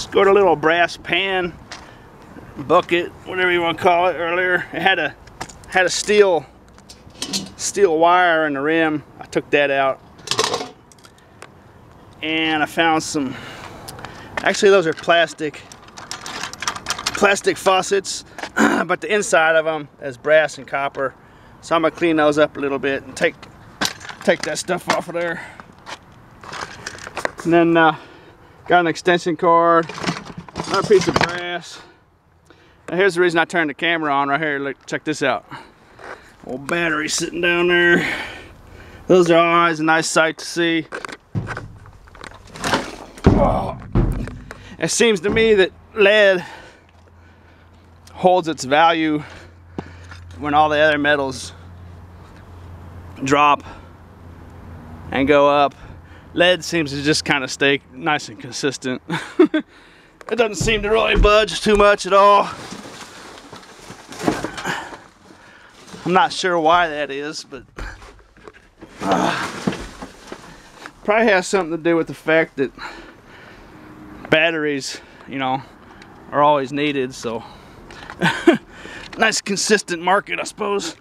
scored a little brass pan, bucket, whatever you want to call it. Earlier, it had a steel wire in the rim. I took that out, and I found some. Actually, those are plastic faucets, but the inside of them is brass and copper. So I'm gonna clean those up a little bit and take that stuff off of there. And then got an extension cord, another piece of brass. Now here's the reason I turned the camera on right here. Look, check this out. Old battery sitting down there. Those are always a nice sight to see. Oh. It seems to me that lead holds its value when all the other metals drop and go up. Lead seems to just kind of stay nice and consistent. It doesn't seem to really budge too much at all. I'm not sure why that is, but probably has something to do with the fact that batteries, you know, are always needed, so nice consistent market, I suppose.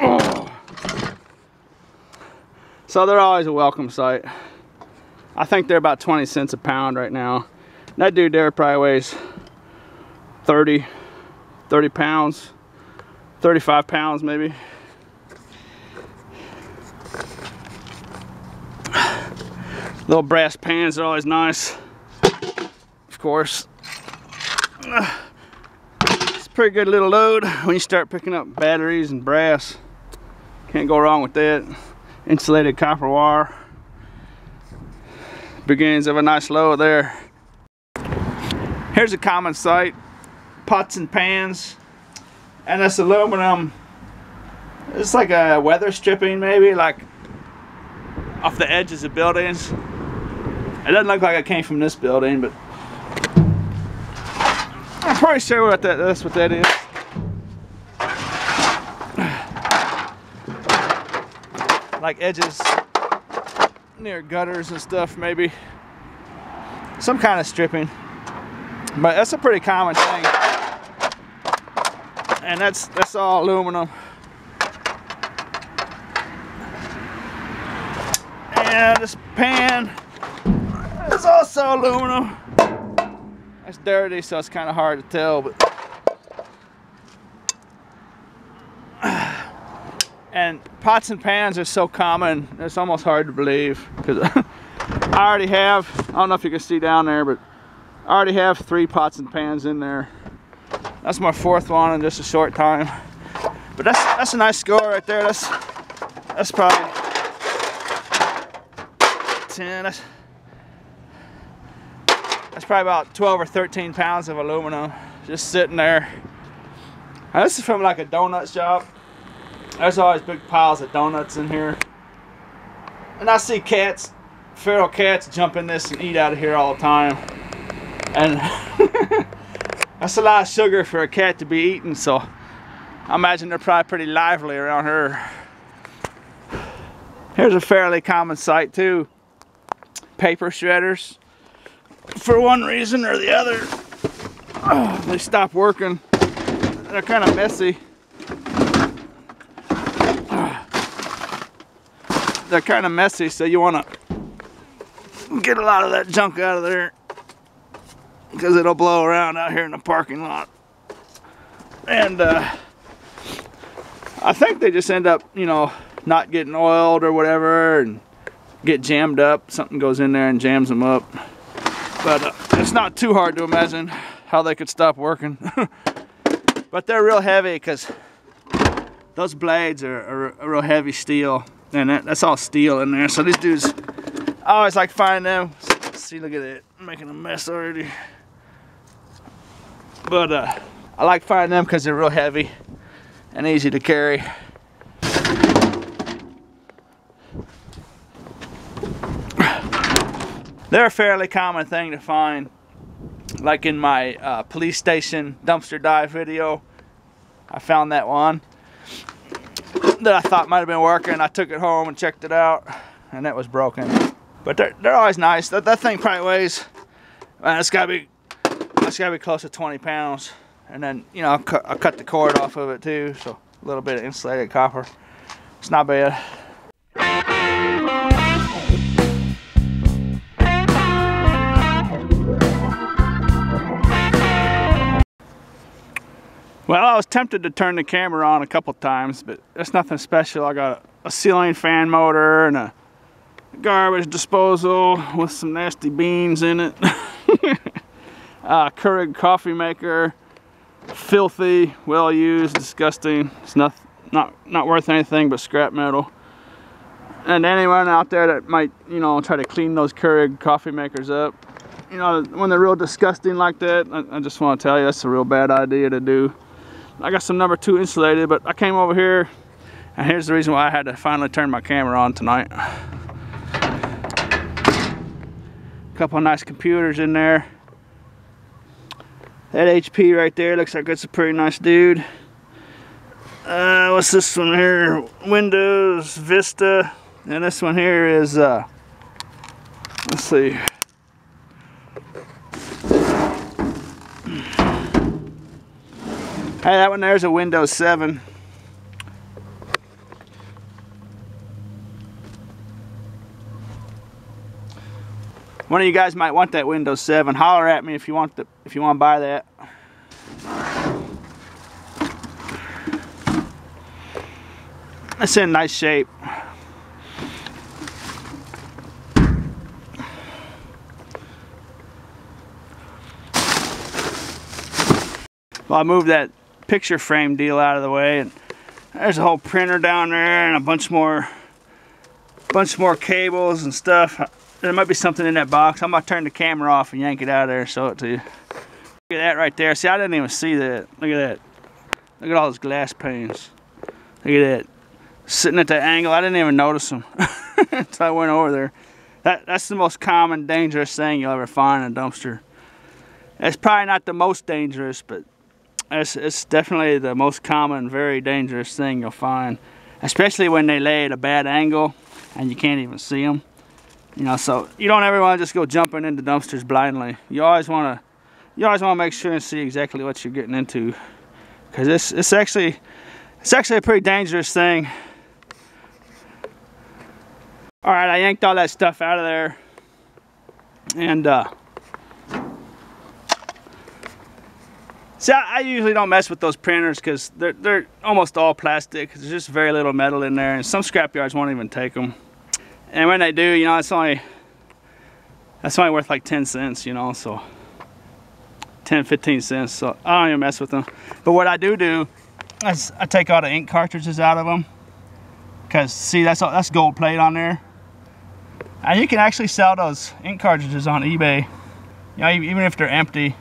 Oh. So they're always a welcome sight. I think they're about 20 cents a pound right now. That dude there probably weighs 30 pounds, 35 pounds maybe. Little brass pans are always nice, of course. It's a pretty good little load when you start picking up batteries and brass. Can't go wrong with that. Insulated copper wire. Beginnings of a nice load there. Here's a common sight. Pots and pans. And this aluminum. It's like a weather stripping maybe, like off the edges of buildings. It doesn't look like it came from this building, but I'm pretty sure that's what that is. Like edges near gutters and stuff, maybe. Some kind of stripping. But that's a pretty common thing. And that's all aluminum. And this pan is also aluminum. It's dirty, so it's kind of hard to tell, but and pots and pans are so common, it's almost hard to believe, because I already have, I don't know if you can see down there, but I already have 3 pots and pans in there. That's my 4th one in just a short time. But that's a nice score right there. That's probably 10. That's probably about 12 or 13 pounds of aluminum just sitting there. Now, this is from like a donut shop. There's always big piles of donuts in here. And I see cats, feral cats, jump in this and eat out of here all the time. And that's a lot of sugar for a cat to be eating, so I imagine they're probably pretty lively around here. Here's a fairly common sight too. Paper shredders. For one reason or the other, they stop working. They're kind of messy. They're kind of messy, so you want to get a lot of that junk out of there, because it'll blow around out here in the parking lot. And I think they just end up, you know, not getting oiled or whatever and get jammed up. Something goes in there and jams them up. But it's not too hard to imagine how they could stop working. But they're real heavy, because those blades are a real heavy steel. And that's all steel in there. So these dudes, I always like finding them. See, look at it, I'm making a mess already. But I like finding them because they're real heavy and easy to carry. They're a fairly common thing to find. Like in my police station dumpster dive video, I found that one that I thought might have been working. I took it home and checked it out, and it was broken. But they're always nice. That thing probably weighs, man, it's gotta be It's gotta be close to 20 pounds. And then, you know, I cut the cord off of it too, so a little bit of insulated copper. It's not bad. Well, I was tempted to turn the camera on a couple times, but it's nothing special. I got a ceiling fan motor and a garbage disposal with some nasty beans in it. Keurig coffee maker, filthy, well used, disgusting. It's not worth anything but scrap metal. And anyone out there that might, you know, try to clean those Keurig coffee makers up, you know, when they're real disgusting like that, I just want to tell you that's a real bad idea to do. I got some number 2 insulated, but I came over here, and here's the reason why I had to finally turn my camera on tonight. A couple of nice computers in there. That HP right there looks like it's a pretty nice dude. What's this one here? Windows, Vista, and this one here is, let's see. Hey, that one there's a Windows 7. One of you guys might want that Windows 7. Holler at me if you want to buy that. It's in nice shape. Well, I moved that picture frame deal out of the way, and there's a whole printer down there and a bunch more cables and stuff. There might be something in that box. I'm gonna turn the camera off and yank it out of there and show it to you. Look at that right there. See, I didn't even see that. Look at that. Look at all those glass panes. Look at that. Sitting at that angle, I didn't even notice them until I went over there. That's the most common dangerous thing you'll ever find in a dumpster. It's probably not the most dangerous, but it's definitely the most common, very dangerous thing you'll find, especially when they lay at a bad angle and you can't even see them. You know, so you don't ever want to just go jumping into dumpsters blindly. You always want to make sure and see exactly what you're getting into, because it's actually a pretty dangerous thing. All right, I yanked all that stuff out of there, and see, I usually don't mess with those printers because they're almost all plastic. There's just very little metal in there, and some scrap yards won't even take them. And when they do, you know, that's only worth like 10 cents, you know, so 10, 15 cents. So I don't even mess with them. But what I do is I take all the ink cartridges out of them, because see, that's gold plate on there, and you can actually sell those ink cartridges on eBay. You know, even if they're empty.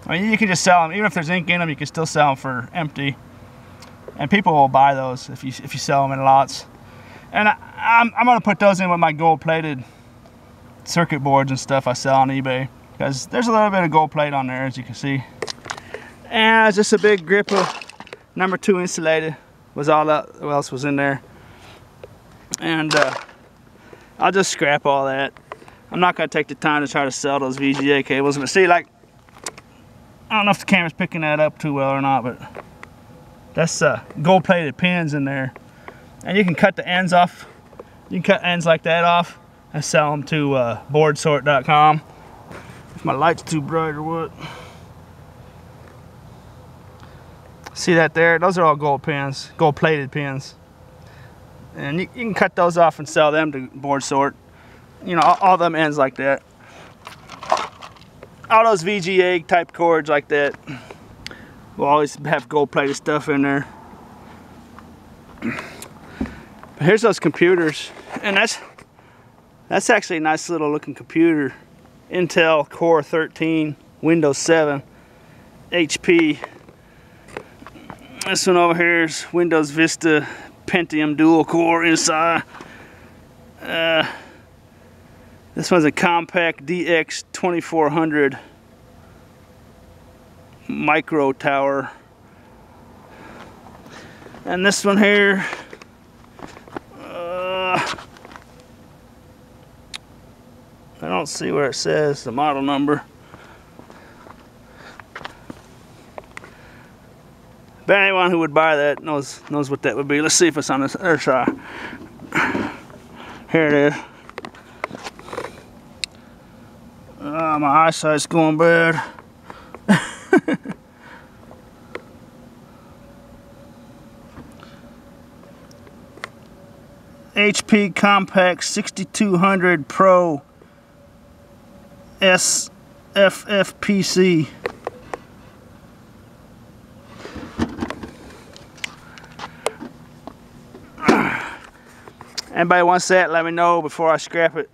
I mean, you can just sell them, even if there's ink in them. You can still sell them for empty, and people will buy those if you sell them in lots. And I'm gonna put those in with my gold-plated circuit boards and stuff I sell on eBay, because there's a little bit of gold plate on there, as you can see. And it's just a big grip of number 2 insulated was all that what else was in there. And I'll just scrap all that. I'm not gonna take the time to try to sell those VGA cables. But see, like, I don't know if the camera's picking that up too well or not, but that's gold-plated pins in there. And you can cut the ends off. You can cut ends like that off and sell them to boardsort.com. If my light's too bright or what. See that there? Those are all gold pins, gold-plated pins. And you can cut those off and sell them to BoardSort. You know, all them ends like that. All those VGA type cords like that will always have gold-plated stuff in there. But here's those computers, and that's actually a nice little looking computer. Intel Core 13, Windows 7, HP. This one over here is Windows Vista Pentium dual core inside. This one's a Compaq DX 2400 micro tower. And this one here, I don't see where it says the model number. But anyone who would buy that knows what that would be. Let's see if it's on this other side. Here it is. My eyesight's going bad. HP Compaq 6200 Pro SFFPC. Anybody wants that, let me know before I scrap it.